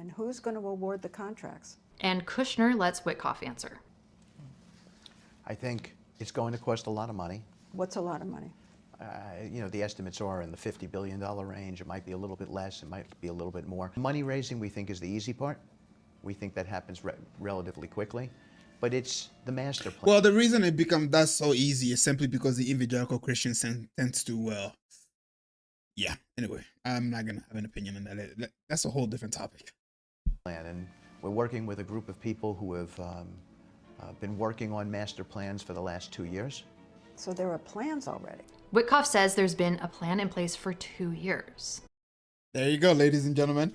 And who's going to award the contracts? And Kushner lets Witkoff answer. I think it's going to cost a lot of money. What's a lot of money? The estimates are in the $50 billion range. It might be a little bit less. It might be a little bit more. Money raising, we think, is the easy part. We think that happens relatively quickly. But it's the master plan. Well, the reason it becomes that so easy is simply because the evangelical Christian tends to, yeah. Anyway, I'm not going to have an opinion on that. That's a whole different topic. And we're working with a group of people who have been working on master plans for the last 2 years. So there are plans already. Witkoff says there's been a plan in place for 2 years. There you go, ladies and gentlemen.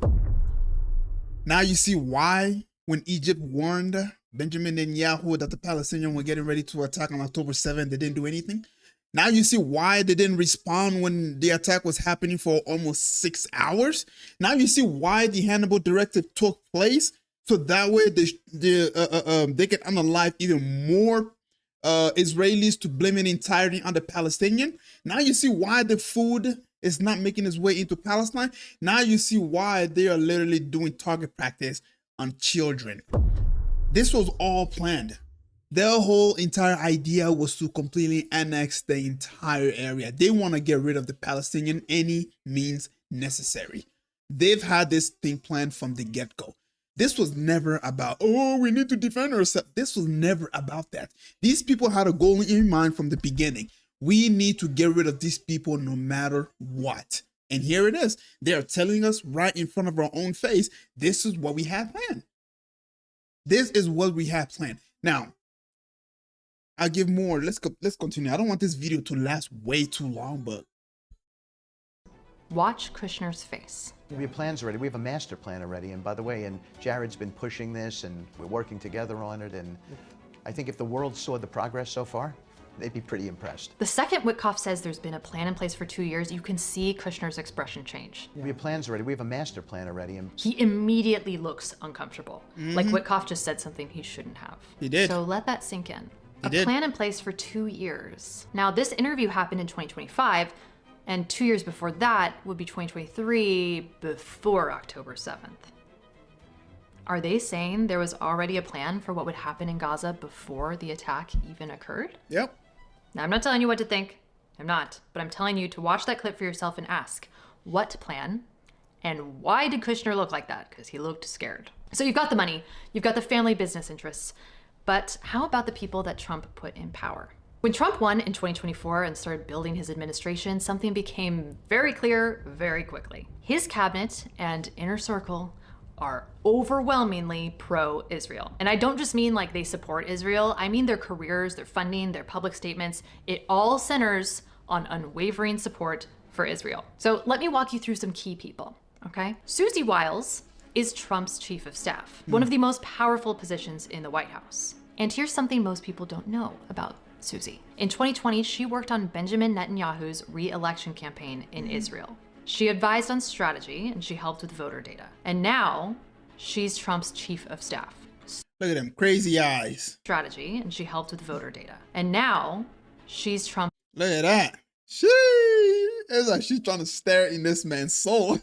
Now you see why when Egypt warned Benjamin Netanyahu that the Palestinians were getting ready to attack on October 7th, they didn't do anything. Now you see why they didn't respond when the attack was happening for almost 6 hours. Now you see why the Hannibal Directive took place, so that way they can unalive even more Israelis to blame it entirely on the Palestinian. Now you see why the food is not making its way into Palestine. Now you see why they are literally doing target practice on children. This was all planned. Their whole entire idea was to completely annex the entire area. They want to get rid of the Palestinian any means necessary. They've had this thing planned from the get-go. This was never about, oh, we need to defend ourselves. This was never about that. These people had a goal in mind from the beginning. We need to get rid of these people no matter what. And here it is. They are telling us right in front of our own face, this is what we have planned. This is what we have planned. Now, I'll give more. Let's continue. I don't want this video to last way too long, but Watch Kushner's face. We have plans already. We have a master plan already. And by the way, and Jared's been pushing this, and we're working together on it. And I think if the world saw the progress so far, they'd be pretty impressed. The second Witkoff says there's been a plan in place for 2 years, you can see Kushner's expression change. We have plans already. We have a master plan already. And He immediately looks uncomfortable. Like Witkoff just said something he shouldn't have. He did. So let that sink in. He A did. plan in place for 2 years. Now, this interview happened in 2025, and 2 years before that would be 2023, before October 7th. Are they saying there was already a plan for what would happen in Gaza before the attack even occurred? yep. Now, I'm not telling you what to think. I'm not. But I'm telling you to watch that clip for yourself and ask, what plan? And why did Kushner look like that? Because he looked scared. So you've got the money. You've got the family business interests. But how about the people that Trump put in power? When Trump won in 2024 and started building his administration, something became very clear very quickly. His cabinet and inner circle are overwhelmingly pro-Israel. And I don't just mean like they support Israel, I mean their careers, their funding, their public statements. It all centers on unwavering support for Israel. So let me walk you through some key people, okay? Susie Wiles is Trump's chief of staff, one of the most powerful positions in the White House. And here's something most people don't know about Susie. In 2020, she worked on Benjamin Netanyahu's re-election campaign in Israel. She advised on strategy and she helped with voter data. And now she's Trump's chief of staff. Look at them crazy eyes. Strategy and she helped with voter data. And now she's Trump's Look at that. It's like she's trying to stare in this man's soul.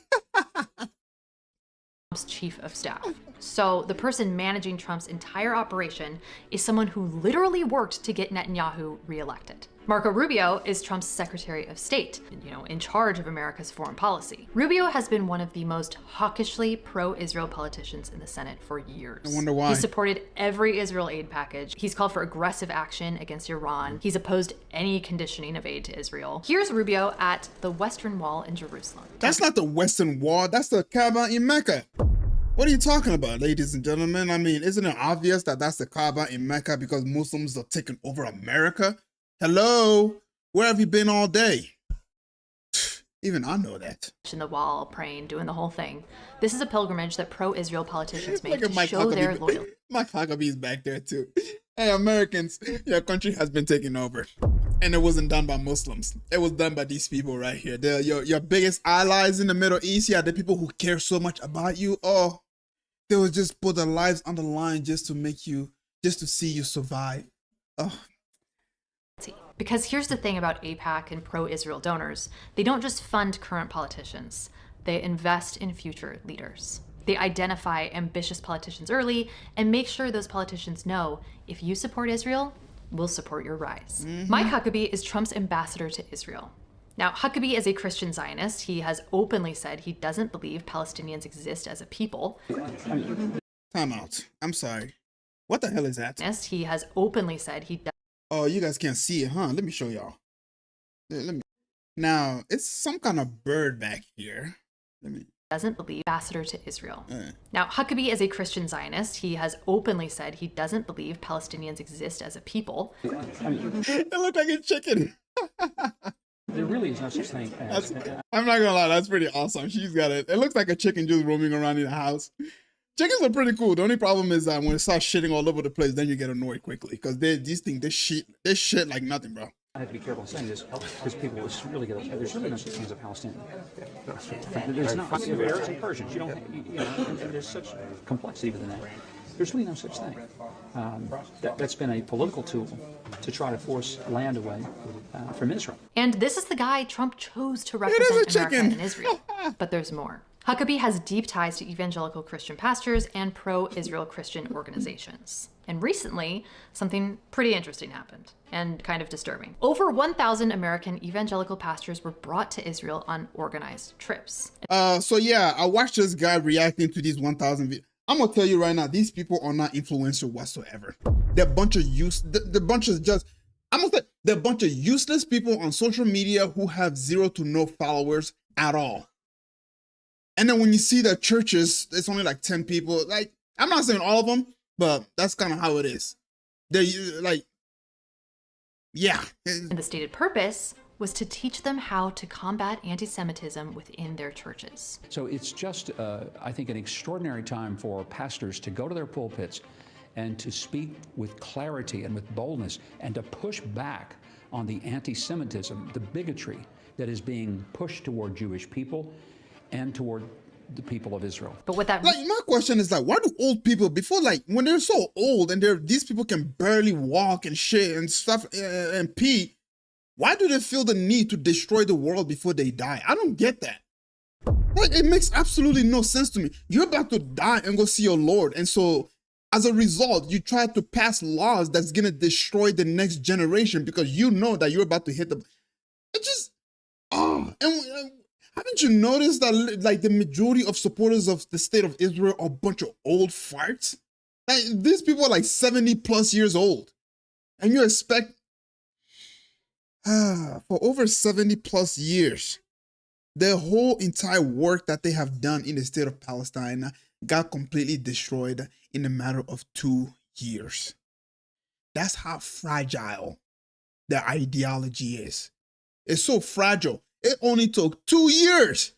chief of staff. So the person managing Trump's entire operation is someone who literally worked to get Netanyahu reelected. Marco Rubio is Trump's Secretary of State, in charge of America's foreign policy. Rubio has been one of the most hawkishly pro-Israel politicians in the Senate for years. I wonder why. He supported every Israel aid package. He's called for aggressive action against Iran. He's opposed any conditioning of aid to Israel. Here's Rubio at the Western Wall in Jerusalem. That's not the Western Wall. That's the Kaaba in Mecca. What are you talking about, ladies and gentlemen? I mean, isn't it obvious that that's the Kaaba in Mecca because Muslims are taking over America? Hello? Where have you been all day? Even I know that. In the wall, praying, doing the whole thing. This is a pilgrimage that pro-Israel politicians make Look at to Mike show their Huckabee. loyalty. Mike Huckabee's back there too. Hey, Americans, your country has been taken over. And it wasn't done by Muslims. It was done by these people right here. They're your biggest allies in the Middle East. Yeah, the people who care so much about you. Oh, they will just put their lives on the line just to see you survive. Oh. Because here's the thing about AIPAC and pro-Israel donors. They don't just fund current politicians. They invest in future leaders. They identify ambitious politicians early and make sure those politicians know if you support Israel, we'll support your rise. Mike Huckabee is Trump's ambassador to Israel. Now, Huckabee is a Christian Zionist. He has openly said he doesn't believe Palestinians exist as a people. Time out. I'm sorry. What the hell is that? He has openly said he Oh, you guys can't see it, huh? Let me show y'all. Let me. Now, it's some kind of bird back here. Let me. doesn't believe ambassador to Israel. Now, Huckabee is a Christian Zionist. He has openly said he doesn't believe Palestinians exist as a people. It looked like a chicken. There really is no such thing as. I'm not gonna lie, that's pretty awesome. She's got it. It looks like a chicken just roaming around in the house. Chickens are pretty cool. The only problem is that when it starts shitting all over the place, then you get annoyed quickly because these things they shit like nothing, bro. I have to be careful saying this because people will really get upset. There's really no such thing as a Palestinian. There's not. Arabs and Persians. You don't. And there's such complexity within that. There's really no such thing. That's been a political tool to try to force land away from Israel. And this is the guy Trump chose to represent America and Israel. But there's more. Huckabee has deep ties to evangelical Christian pastors and pro-Israel Christian organizations. And recently, something pretty interesting happened and kind of disturbing. Over 1,000 American evangelical pastors were brought to Israel on organized trips. So yeah, I watched this guy reacting to these 1,000 videos. I'm gonna tell you right now, these people are not influential whatsoever. They're a bunch of they're a bunch of useless people on social media who have 0 to no followers at all. And then when you see that churches, it's only like 10 people. Like, I'm not saying all of them, but that's kind of how it is. They're like, yeah. And the stated purpose was to teach them how to combat anti-Semitism within their churches. So it's just, I think, an extraordinary time for pastors to go to their pulpits and to speak with clarity and with boldness and to push back on the anti-Semitism, the bigotry that is being pushed toward Jewish people and toward the people of Israel. But what that like, my question is like, why do old people before, like, when they're so old and these people can barely walk and shit and stuff and pee, why do they feel the need to destroy the world before they die? I don't get that. Like, it makes absolutely no sense to me. You're about to die and go see your Lord, and so as a result, you try to pass laws that's gonna destroy the next generation because you know that you're about to hit the. It just, and haven't you noticed that like the majority of supporters of the state of Israel are a bunch of old farts? Like, these people are like 70 plus years old, and you expect for over 70 plus years, the whole entire work that they have done in the state of Palestine got completely destroyed in a matter of 2 years. That's how fragile their ideology is. It's so fragile. It only took 2 years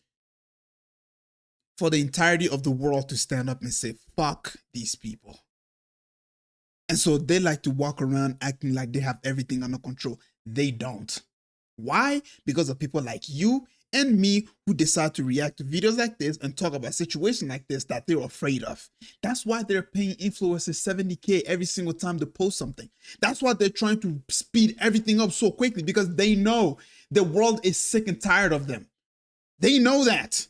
for the entirety of the world to stand up and say, fuck these people. And so they like to walk around acting like they have everything under control. They don't. Why? Because of people like you and me who decide to react to videos like this and talk about situations like this that they're afraid of. That's why they're paying influencers $70K every single time they post something. That's why they're trying to speed everything up so quickly, because they know the world is sick and tired of them. They know that.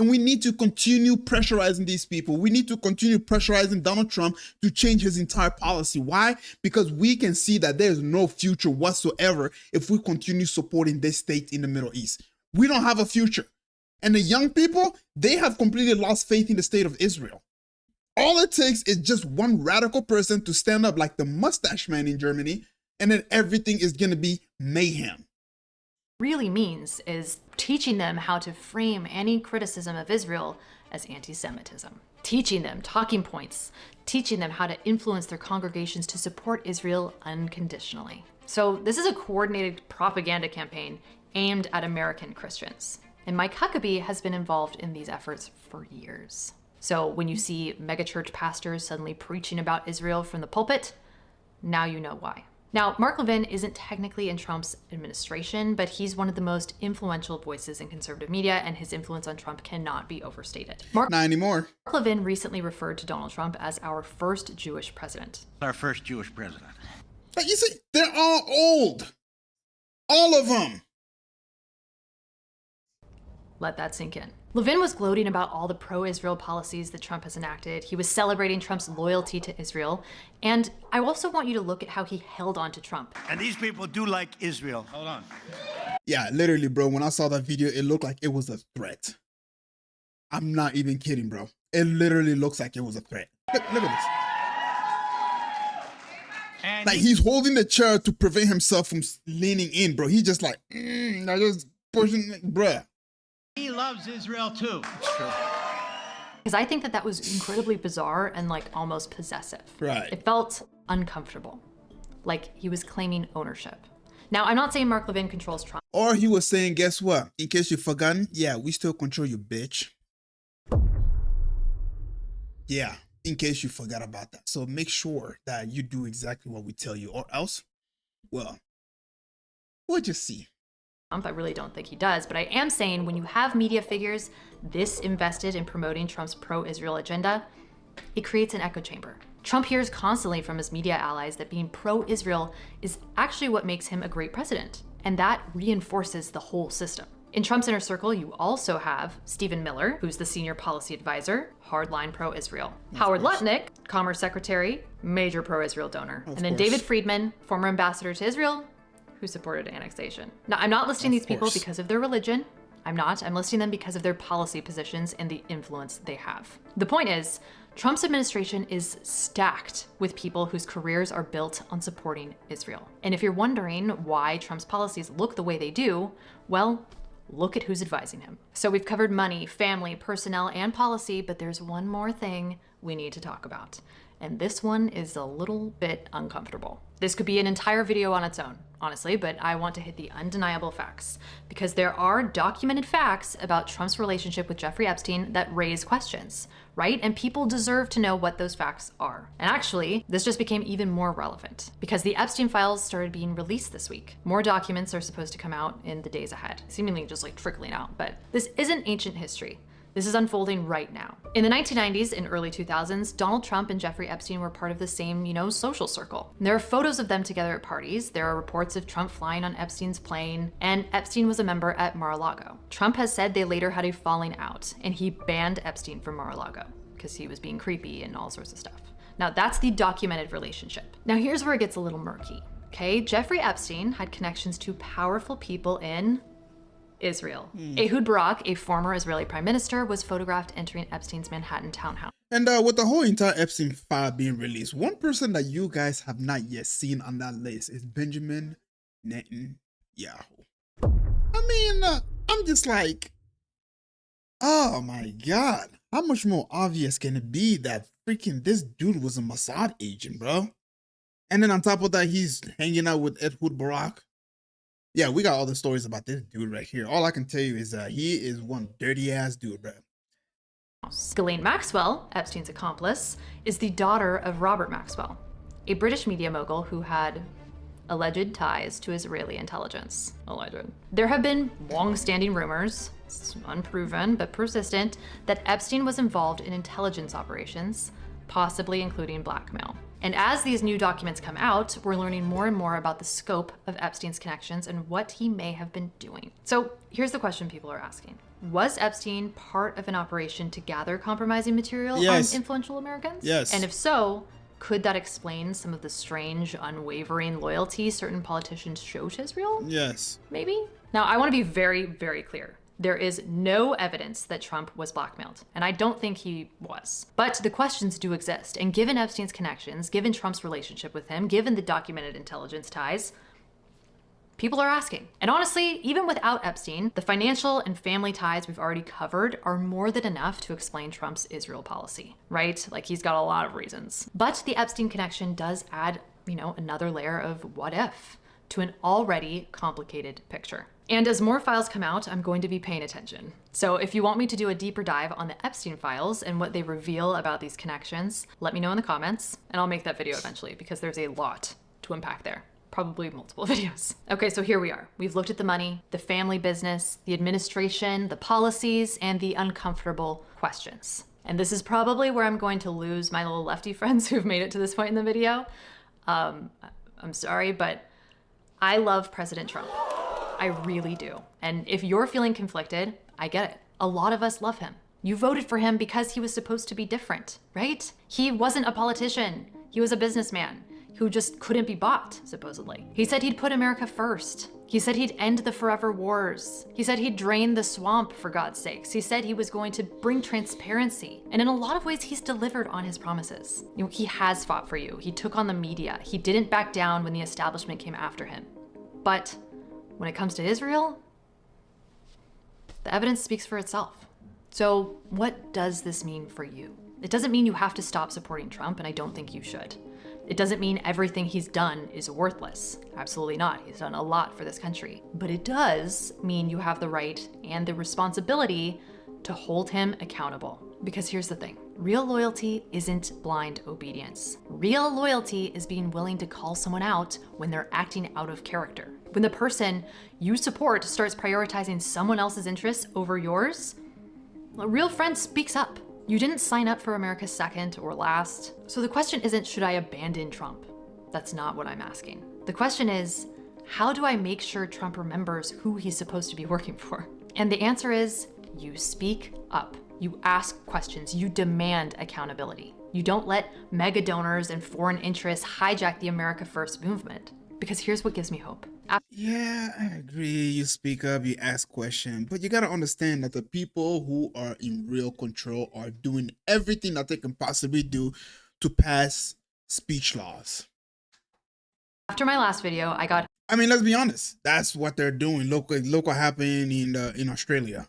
And we need to continue pressurizing these people. We need to continue pressurizing Donald Trump to change his entire policy. Why? Because we can see that there's no future whatsoever if we continue supporting this state in the Middle East. We don't have a future. And the young people, they have completely lost faith in the state of Israel. All it takes is just one radical person to stand up like the mustache man in Germany, and then everything is going to be mayhem. Really means is teaching them how to frame any criticism of Israel as anti-Semitism. Teaching them talking points, teaching them how to influence their congregations to support Israel unconditionally. So this is a coordinated propaganda campaign aimed at American Christians. And Mike Huckabee has been involved in these efforts for years. So when you see megachurch pastors suddenly preaching about Israel from the pulpit, now you know why. Now, Mark Levin isn't technically in Trump's administration, but he's one of the most influential voices in conservative media, and his influence on Trump cannot be overstated. Not anymore. Mark Levin recently referred to Donald Trump as our first Jewish president. Our first Jewish president. But you see, they're all old. All of them. Let that sink in. Levin was gloating about all the pro-Israel policies that Trump has enacted. He was celebrating Trump's loyalty to Israel. And I also want you to look at how he held on to Trump. And these people do like Israel. Hold on. Yeah, literally, bro. When I saw that video, it looked like it was a threat. I'm not even kidding, bro. It literally looks like it was a threat. Look at this. And Like he's holding the chair to prevent himself from leaning in, bro. He's just like, like just pushing, bruh. he loves Israel too. Because I think that that was incredibly bizarre and like almost possessive. Right. It felt uncomfortable, like he was claiming ownership. Now, I'm not saying Mark Levin controls Trump. Or he was saying, guess what? In case you've forgotten, yeah, we still control you, bitch. Yeah, in case you forgot about that. So make sure that you do exactly what we tell you, or else, well, we'll just see. I really don't think he does, but I am saying when you have media figures this invested in promoting Trump's pro-Israel agenda, it creates an echo chamber. Trump hears constantly from his media allies that being pro-Israel is actually what makes him a great president, and that reinforces the whole system. In Trump's inner circle, you also have Stephen Miller, who's the senior policy advisor, hardline pro-Israel. Howard Lutnick, Commerce Secretary, major pro-Israel donor. And then David Friedman, former ambassador to Israel, who supported annexation. Now, I'm not listing these people because of their religion. I'm listing them because of their policy positions and the influence they have. The point is, Trump's administration is stacked with people whose careers are built on supporting Israel. And if you're wondering why Trump's policies look the way they do, well, look at who's advising him. So we've covered money, family, personnel, and policy, but there's one more thing we need to talk about. And this one is a little bit uncomfortable. This could be an entire video on its own, honestly, but I want to hit the undeniable facts because there are documented facts about Trump's relationship with Jeffrey Epstein that raise questions, right? And people deserve to know what those facts are. And actually, this just became even more relevant because the Epstein files started being released this week. More documents are supposed to come out in the days ahead, seemingly just like trickling out, but this isn't ancient history. This is unfolding right now. In the 1990s and early 2000s, Donald Trump and Jeffrey Epstein were part of the same, social circle. And there are photos of them together at parties. There are reports of Trump flying on Epstein's plane, and Epstein was a member at Mar-a-Lago. Trump has said they later had a falling out, and he banned Epstein from Mar-a-Lago because he was being creepy and all sorts of stuff. Now, that's the documented relationship. Now, here's where it gets a little murky, okay? Jeffrey Epstein had connections to powerful people in Israel. Ehud Barak, a former Israeli prime minister, was photographed entering Epstein's Manhattan townhouse. And with the whole entire Epstein file being released, one person that you guys have not yet seen on that list is Benjamin Netanyahu. I mean, I'm just like, oh my God. How much more obvious can it be that freaking this dude was a Mossad agent, bro? And then on top of that, he's hanging out with Ehud Barak. Yeah, we got all the stories about this dude right here. All I can tell you is that he is one dirty ass dude, bro. Ghislaine Maxwell, Epstein's accomplice, is the daughter of Robert Maxwell, a British media mogul who had alleged ties to Israeli intelligence. Alleged. There have been long-standing rumors, unproven but persistent, that Epstein was involved in intelligence operations, possibly including blackmail. And as these new documents come out, we're learning more and more about the scope of Epstein's connections and what he may have been doing. So here's the question people are asking. Was Epstein part of an operation to gather compromising material on influential Americans? Yes. And if so, could that explain some of the strange, unwavering loyalty certain politicians show to Israel? Yes. Maybe? Now, I want to be very, very clear. There is no evidence that Trump was blackmailed, and I don't think he was. But the questions do exist, and given Epstein's connections, given Trump's relationship with him, given the documented intelligence ties, people are asking. And honestly, even without Epstein, the financial and family ties we've already covered are more than enough to explain Trump's Israel policy, right? Like, he's got a lot of reasons. But the Epstein connection does add, another layer of what if to an already complicated picture. And as more files come out, I'm going to be paying attention. So if you want me to do a deeper dive on the Epstein files and what they reveal about these connections, let me know in the comments, and I'll make that video eventually because there's a lot to unpack there. Probably multiple videos. Okay, so here we are. We've looked at the money, the family business, the administration, the policies, and the uncomfortable questions. And this is probably where I'm going to lose my little lefty friends who've made it to this point in the video. I'm sorry, but I love President Trump. I really do. And if you're feeling conflicted, I get it. A lot of us love him. You voted for him because he was supposed to be different, right? He wasn't a politician. He was a businessman who just couldn't be bought, supposedly. He said he'd put America first. He said he'd end the forever wars. He said he'd drain the swamp, for God's sakes. He said he was going to bring transparency. And in a lot of ways, he's delivered on his promises. You know, he has fought for you. He took on the media. He didn't back down when the establishment came after him. But when it comes to Israel, the evidence speaks for itself. So what does this mean for you? It doesn't mean you have to stop supporting Trump, and I don't think you should. It doesn't mean everything he's done is worthless. Absolutely not. He's done a lot for this country. But it does mean you have the right and the responsibility to hold him accountable. Because here's the thing. Real loyalty isn't blind obedience. Real loyalty is being willing to call someone out when they're acting out of character. When the person you support starts prioritizing someone else's interests over yours, a real friend speaks up. You didn't sign up for America's second or last. So the question isn't, should I abandon Trump? That's not what I'm asking. The question is, how do I make sure Trump remembers who he's supposed to be working for? And the answer is, you speak up. You ask questions. You demand accountability. You don't let mega donors and foreign interests hijack the America First movement. Because here's what gives me hope. Yeah, I agree. You speak up, you ask questions, but you gotta understand that the people who are in real control are doing everything that they can possibly do to pass speech laws. After my last video, I mean, let's be honest. That's what they're doing. Look what happened in Australia.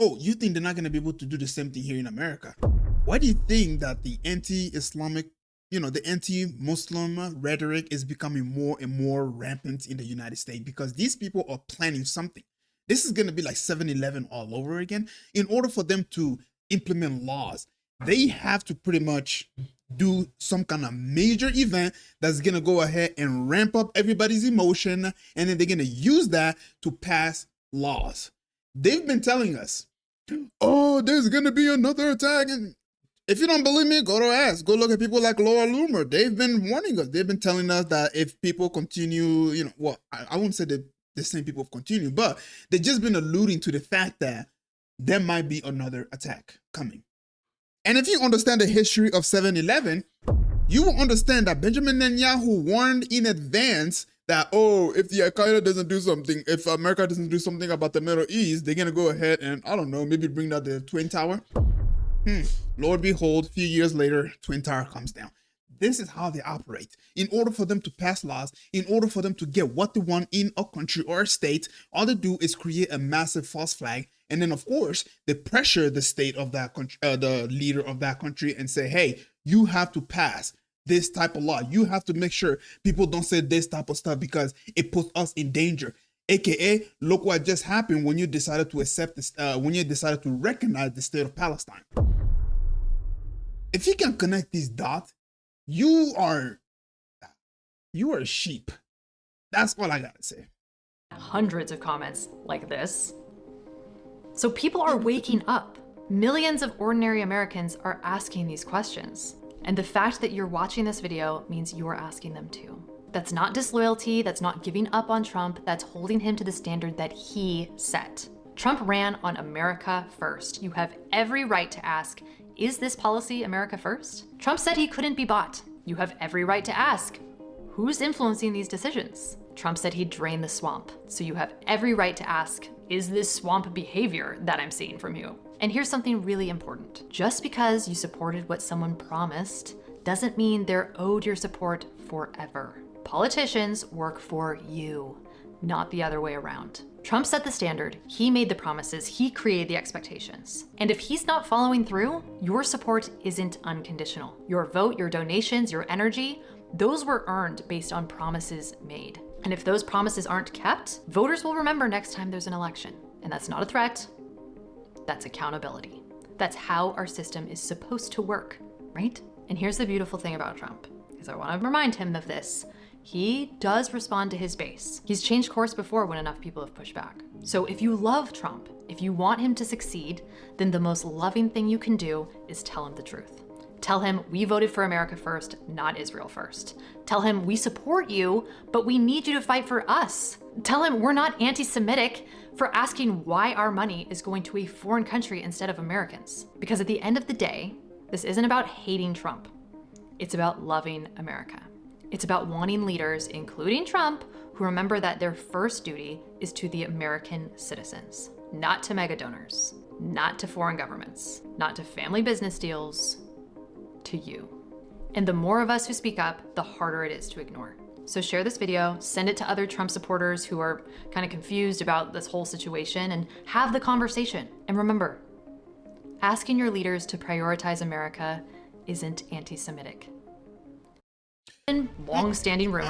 Oh, you think they're not gonna be able to do the same thing here in America? Why do you think that the anti-Islamic, the anti-Muslim rhetoric is becoming more and more rampant in the United States? Because these people are planning something. This is going to be like 7-Eleven all over again. In order for them to implement laws, they have to pretty much do some kind of major event that's going to go ahead and ramp up everybody's emotion. And then they're going to use that to pass laws. They've been telling us, oh, there's going to be another attack. And if you don't believe me, go look at people like Laura Loomer. They've been warning us. They've been telling us that if people continue, I wouldn't say that the same people continue, but they've just been alluding to the fact that there might be another attack coming. And if you understand the history of 7-Eleven, you will understand that Benjamin Netanyahu warned in advance that, if the Al-Qaeda doesn't do something, if America doesn't do something about the Middle East, they're going to go ahead and, I don't know, maybe bring down the Twin Tower. Lord behold, a few years later, Twin Tower comes down. This is how they operate. In order for them to pass laws, in order for them to get what they want in a country or a state, all they do is create a massive false flag. And then, of course, they pressure the state of that country, the leader of that country, and say, hey, you have to pass this type of law. You have to make sure people don't say this type of stuff because it puts us in danger. AKA, look what just happened when you decided to accept this, when you decided to recognize the state of Palestine. If you can connect these dots, you are a sheep. That's all I gotta say. hundreds of comments like this. So people are waking up. Millions of ordinary Americans are asking these questions. And the fact that you're watching this video means you're asking them too. That's not disloyalty, that's not giving up on Trump, that's holding him to the standard that he set. Trump ran on America first. You have every right to ask, is this policy America first? Trump said he couldn't be bought. You have every right to ask, who's influencing these decisions? Trump said he'd drain the swamp. So you have every right to ask, is this swamp behavior that I'm seeing from you? And here's something really important. Just because you supported what someone promised doesn't mean they're owed your support forever. Politicians work for you, not the other way around. Trump set the standard, he made the promises, he created the expectations. And if he's not following through, your support isn't unconditional. Your vote, your donations, your energy, those were earned based on promises made. And if those promises aren't kept, voters will remember next time there's an election. And that's not a threat, that's accountability. That's how our system is supposed to work, right? And here's the beautiful thing about Trump, because I want to remind him of this. He does respond to his base. He's changed course before when enough people have pushed back. So if you love Trump, if you want him to succeed, then the most loving thing you can do is tell him the truth. Tell him we voted for America first, not Israel first. Tell him we support you, but we need you to fight for us. Tell him we're not anti-Semitic for asking why our money is going to a foreign country instead of Americans. Because at the end of the day, this isn't about hating Trump. It's about loving America. It's about wanting leaders, including Trump, who remember that their first duty is to the American citizens, not to mega donors, not to foreign governments, not to family business deals, to you. And the more of us who speak up, the harder it is to ignore. So share this video, send it to other Trump supporters who are kind of confused about this whole situation, and have the conversation. And remember, asking your leaders to prioritize America isn't anti-Semitic. Long-standing rumor.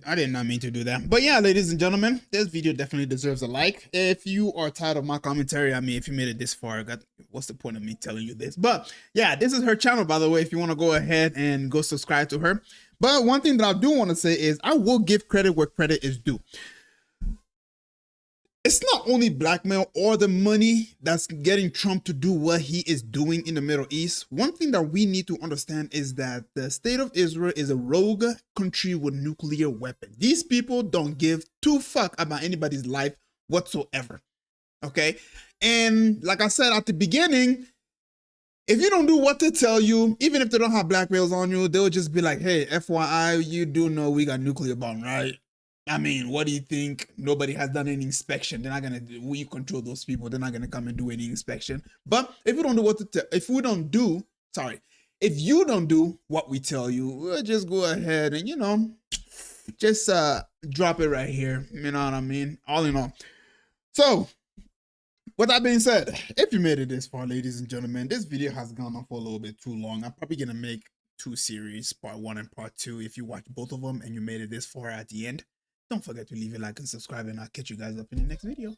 I did not mean to do that. But yeah, ladies and gentlemen, this video definitely deserves a like. If you are tired of my commentary, I mean, if you made it this far, what's the point of me telling you this? But yeah, this is her channel, by the way, if you want to go ahead and go subscribe to her. But one thing that I do want to say is I will give credit where credit is due. It's not only blackmail or the money that's getting Trump to do what he is doing in the Middle East. One thing that we need to understand is that the state of Israel is a rogue country with nuclear weapons. These people don't give two fuck about anybody's life whatsoever. Okay? And like I said at the beginning, if you don't do what they tell you, even if they don't have blackmails on you, they'll just be like, hey, FYI, you do know we got nuclear bomb, right? I mean, what do you think? Nobody has done any inspection. They're not gonna. We control those people. They're not gonna come and do any inspection. But if you don't do if you don't do what we tell you, we'll just go ahead and just drop it right here. You know what I mean? All in all. So, with that being said, if you made it this far, ladies and gentlemen, this video has gone on for a little bit too long. I'm probably gonna make 2 series, part 1 and part 2. If you watch both of them and you made it this far at the end, don't forget to leave a like and subscribe, and I'll catch you guys up in the next video.